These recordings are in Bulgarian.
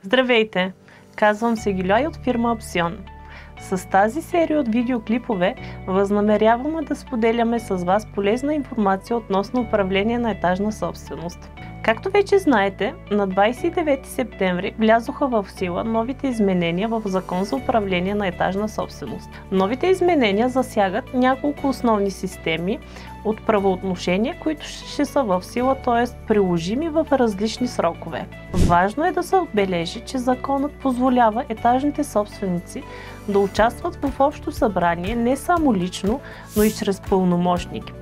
Здравейте! Казвам се Гилой от фирма Апсион. С тази серия от видеоклипове възнамеряваме да споделяме с вас полезна информация относно управление на етажна собственост. Както вече знаете, на 29 септември влязоха в сила новите изменения в Закон за управление на етажна собственост. Новите изменения засягат няколко основни системи от правоотношения, които ще са в сила, т.е. приложими в различни срокове. Важно е да се отбележи, че законът позволява етажните собственици да участват в общо събрание не само лично, но и чрез пълномощник.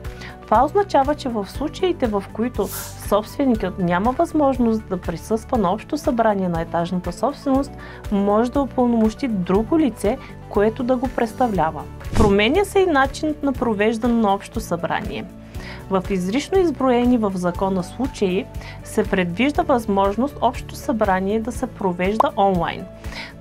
Това означава, че в случаите, в които собственикът няма възможност да присъства на общо събрание на етажната собственост, може да упълномощи друго лице, което да го представлява. Променя се и начинът на провеждане на общо събрание. В изрично изброени в закона случаи се предвижда възможност общо събрание да се провежда онлайн.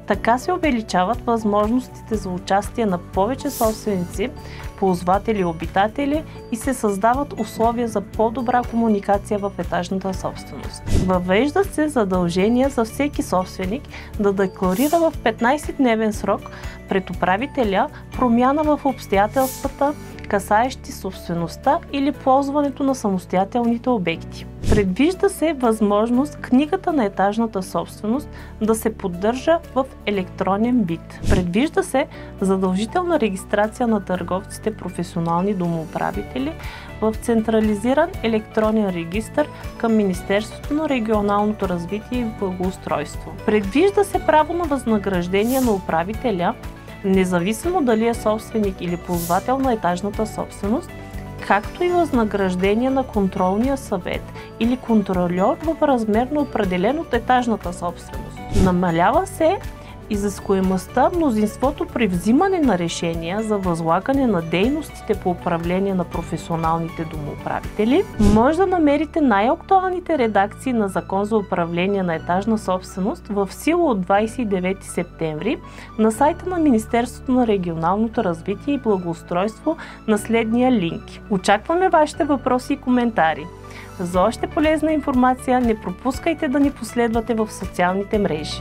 Така се увеличават възможностите за участие на повече собственици, ползватели и обитатели и се създават условия за по-добра комуникация в етажната собственост. Въвежда се задължение за всеки собственик да декларира в 15-дневен срок пред управителя промяна в обстоятелствата, касаещи собствеността или ползването на самостоятелните обекти. Предвижда се възможност книгата на етажната собственост да се поддържа в електронен вид. Предвижда се задължителна регистрация на търговците професионални домоуправители в централизиран електронен регистър към Министерството на регионалното развитие и благоустройство. Предвижда се право на възнаграждение на управителя, независимо дали е собственик или ползвател на етажната собственост, както и възнаграждение на контролния съвет или контрольор в размер на определен от етажната собственост. Намалява се изискуемостта мнозинството при взимане на решения за възлагане на дейностите по управление на професионалните домоуправители. Може да намерите най-актуалните редакции на Закон за управление на етажна собственост в сила от 29 септември на сайта на Министерството на регионалното развитие и благоустройство на следния линк. Очакваме вашите въпроси и коментари. За още полезна информация не пропускайте да ни последвате в социалните мрежи.